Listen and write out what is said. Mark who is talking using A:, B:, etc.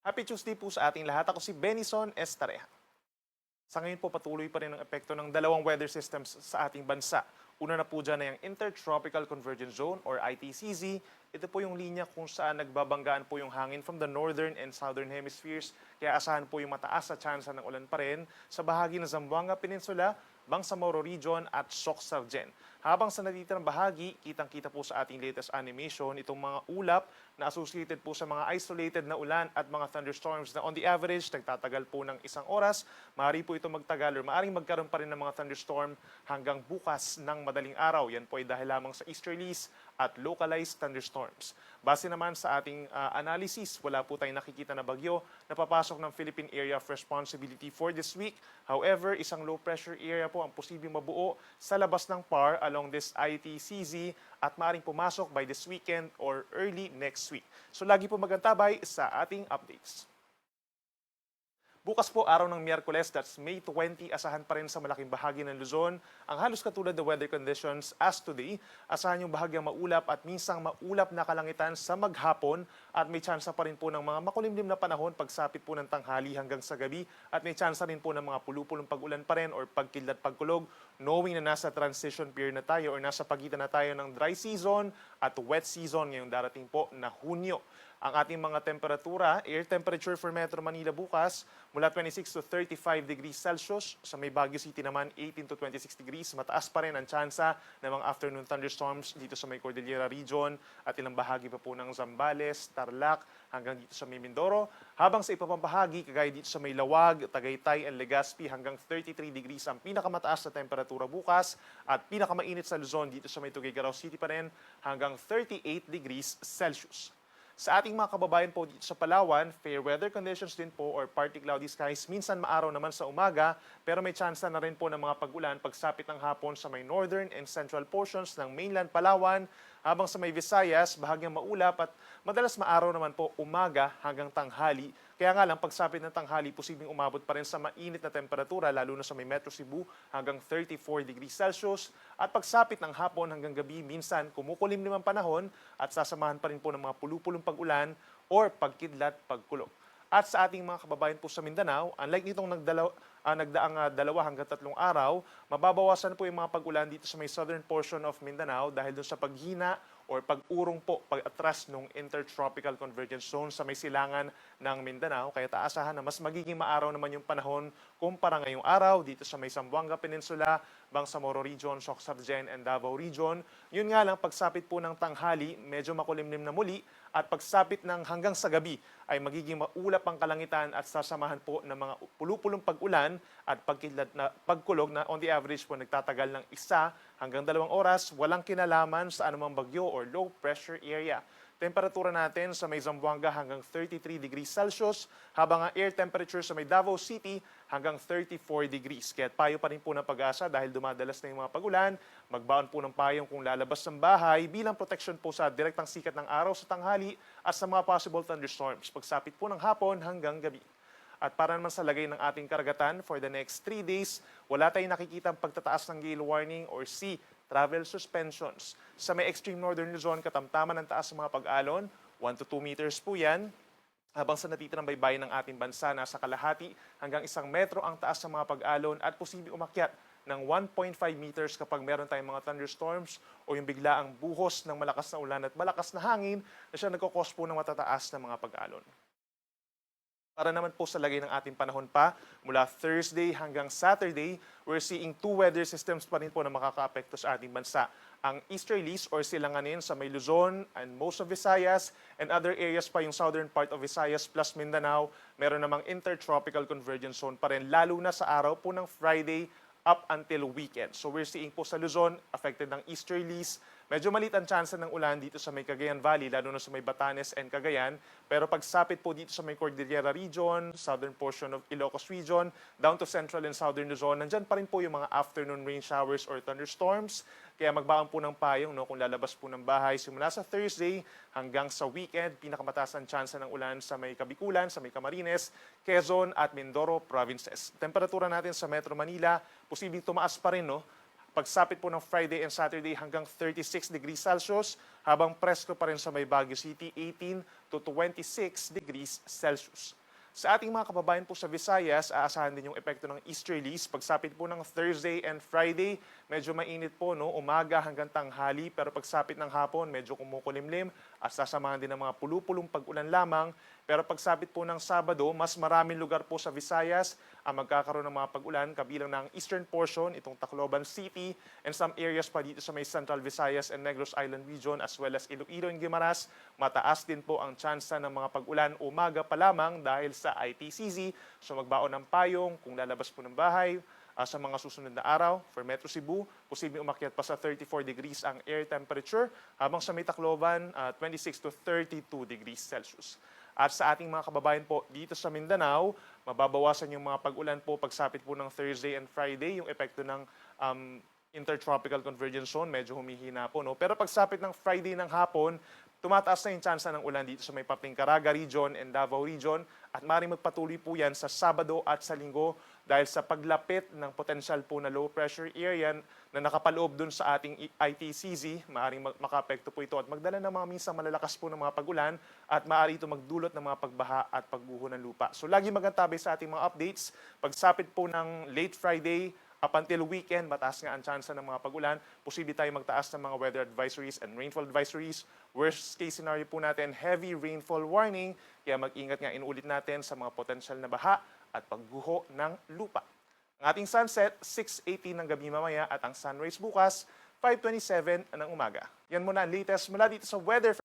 A: Happy Tuesday po sa ating lahat. Ako si Benison Estareja. Sa ngayon po patuloy pa rin ang epekto ng dalawang weather systems sa ating bansa. Una na po dyan ay ang Intertropical Convergence Zone or ITCZ. Ito po yung linya kung saan nagbabanggaan po yung hangin from the northern and southern hemispheres. Kaya asahan po yung mataas na tsansa ng ulan pa rin sa bahagi ng Zamboanga Peninsula, Bangsamoro Region at Soc-Sargen. Habang sa natitirang bahagi, kitang-kita po sa ating latest animation itong mga ulap na associated po sa mga isolated na ulan at mga thunderstorms na on the average nagtatagal po ng isang oras. Maaari po ito magtagal or maaaring magkaroon pa rin ng mga thunderstorm hanggang bukas ng madaling araw. Yan po ay dahil lamang sa easterlies at localized thunderstorms. Base naman sa ating analysis, wala po tayong nakikita na bagyo na papasok ng Philippine Area of Responsibility for this week. However, isang low pressure area po ang posibleng mabuo sa labas ng PAR along this ITCZ at maaaring pumasok by this weekend or early next week. So lagi po magantabay sa ating updates. Bukas po araw ng Miyerkules, that's May 20, asahan pa rin sa malaking bahagi ng Luzon ang halos katulad na weather conditions as today. Asahan yung bahagyang maulap at minsang maulap na kalangitan sa maghapon at may tsansa pa rin po ng mga makulimlim na panahon pagsapit po ng tanghali hanggang sa gabi at may tsansa rin po ng mga pulupulong pag-ulan pa rin or pagkidlat pagkulog, knowing na nasa transition period na tayo or nasa pagitan na tayo ng dry season at wet season ngayong darating po na Hunyo. Ang ating mga temperatura, air temperature for Metro Manila bukas, mula 26 to 35 degrees Celsius. Sa may Baguio City naman, 18 to 26 degrees. Mataas pa rin ang tsansa ng mga afternoon thunderstorms dito sa may Cordillera Region at ilang bahagi pa po ng Zambales, Tarlac, hanggang dito sa may Mindoro. Habang sa ipapang bahagi, kagaya dito sa may Lawag, Tagaytay, and Legazpi, hanggang 33 degrees ang pinakamataas na temperatura bukas at pinakamainit sa Luzon dito sa may Tuguegarao City pa rin, hanggang 38 degrees Celsius. Sa ating mga kababayan po dito sa Palawan, fair weather conditions din po or partly cloudy skies. Minsan maaraw naman sa umaga, pero may tsansa na rin po ng mga pag-ulan pagsapit ng hapon sa may northern and central portions ng mainland Palawan. Habang sa may Visayas, bahagyang maulap at madalas maaraw naman po umaga hanggang tanghali. Kaya nga lang, pagsapit ng tanghali, posibleng umabot pa rin sa mainit na temperatura, lalo na sa may Metro Cebu, hanggang 34 degrees Celsius. At pagsapit ng hapon hanggang gabi, minsan kumukulimlim ang panahon at sasamahan pa rin po ng mga pulupulong pag-ulan or pagkidlat, pagkulog. At sa ating mga kababayan po sa Mindanao, unlike nitong nagdaang 2 hanggang 3 araw, mababawasan po yung mga pag-ulan dito sa may southern portion of Mindanao dahil dun sa paghina or pag-urong po, pag-atras ng Intertropical Convergence Zone sa may silangan ng Mindanao. Kaya taasahan na mas magiging maaraw naman yung panahon kumpara ngayong araw dito sa may Zamboanga Peninsula, Bangsamoro Region, Soc-Sargen, and Davao Region. Yun nga lang, pagsapit po ng tanghali, medyo makulimlim na muli at pagsapit ng hanggang sa gabi ay magiging maulap ang kalangitan at sasamahan po ng mga pulupulong pag-ulan at pagkidlat na pagkulog na on the average po nagtatagal ng 1 hanggang 2 oras, walang kinalaman sa anumang bagyo or low pressure area. Temperatura natin sa may Zamboanga hanggang 33 degrees Celsius, habang ang air temperature sa may Davao City hanggang 34 degrees. Kaya payo pa rin po ng pag-asa dahil dumadalas na yung mga pagulan, magbaon po ng payong kung lalabas ng bahay bilang protection po sa direktang sikat ng araw sa tanghali at sa mga possible thunderstorms, pagsapit po ng hapon hanggang gabi. At para naman sa lagay ng ating karagatan for the next 3 days, wala tayong nakikitang pagtataas ng gale warning or sea travel suspensions. Sa may extreme northern Luzon, katamtaman ng taas ng mga pag-alon, 1 to 2 meters po yan. Habang sa natitirang baybayin ng ating bansa, nasa kalahati hanggang 1 metro ang taas ng mga pag-alon at posibleng umakyat ng 1.5 meters kapag meron tayong mga thunderstorms o yung biglaang buhos ng malakas na ulan at malakas na hangin na siya nagkakos po ng matataas na mga pag-alon. Para naman po sa lagay ng ating panahon pa, mula Thursday hanggang Saturday, we're seeing 2 weather systems pa rin po na makakaapekto sa ating bansa. Ang easterlies or silanganin sa may Luzon and most of Visayas and other areas pa yung southern part of Visayas plus Mindanao, meron namang intertropical convergence zone pa rin, lalo na sa araw po ng Friday up until weekend. So we're seeing po sa Luzon, affected ng easterlies. Medyo maliit ang tsansa ng ulan dito sa may Cagayan Valley, lalo na sa may Batanes and Cagayan. Pero pagsapit po dito sa may Cordillera Region, southern portion of Ilocos Region, down to central and southern Luzon, nandyan pa rin po yung mga afternoon rain showers or thunderstorms. Kaya magbaon po ng payong kung lalabas po ng bahay simula sa Thursday hanggang sa weekend. Pinakamataas ang tsansa ng ulan sa may Kabikulan, sa may Camarines, Quezon at Mindoro provinces. Temperatura natin sa Metro Manila, posibleng tumaas pa rin, pagsapit po ng Friday and Saturday hanggang 36 degrees Celsius, habang presko pa rin sa may Baguio City, 18 to 26 degrees Celsius. Sa ating mga kababayan po sa Visayas, aasahan din yung epekto ng easterlies. Pagsapit po ng Thursday and Friday, medyo mainit po, no? Umaga hanggang tanghali, pero pagsapit ng hapon, medyo kumukulimlim at sasamahan din ng mga pulupulong pag-ulan lamang. Pero pagsapit po ng Sabado, mas maraming lugar po sa Visayas ang magkakaroon ng mga pag-ulan, kabilang ng eastern portion, itong Tacloban City, and some areas pa dito sa may Central Visayas and Negros Island region, as well as Iloilo and Guimaras. Mataas din po ang tsansa ng mga pag-ulan umaga pa lamang dahil sa ITCZ. So magbaon ng payong kung lalabas po ng bahay. Sa mga susunod na araw, for Metro Cebu, posibleng umakyat pa sa 34 degrees ang air temperature, habang sa may Tacloban, 26 to 32 degrees Celsius. At sa ating mga kababayan po dito sa Mindanao, mababawasan yung mga pag-ulan po pagsapit po ng Thursday and Friday, yung epekto ng intertropical convergence zone, medyo humihina po. No? Pero pagsapit ng Friday ng hapon, tumataas na yung tsansa ng ulan dito sa may Papling Caraga region and Davao region at maaaring magpatuloy po yan sa Sabado at sa Linggo dahil sa paglapit ng potensyal po na low pressure area na nakapaloob dun sa ating ITCZ, maaaring makaapekto po ito at magdala ng mga minsan malalakas po ng mga pag-ulan at maaari ito magdulot ng mga pagbaha at pagguho ng lupa. So lagi magantabi sa ating mga updates. Pagsapit po ng late Friday, up until weekend, mataas nga ang tsansa ng mga pag-ulan. Posible tayo magtaas ng mga weather advisories and rainfall advisories. Worst case scenario po natin, heavy rainfall warning. Kaya mag-ingat nga, inuulit natin sa mga potensyal na baha at pagguho ng lupa. Ang ating sunset, 6:18 ng gabi mamaya at ang sunrise bukas, 5:27 ng umaga. Yan muna ang latest mula dito sa Weather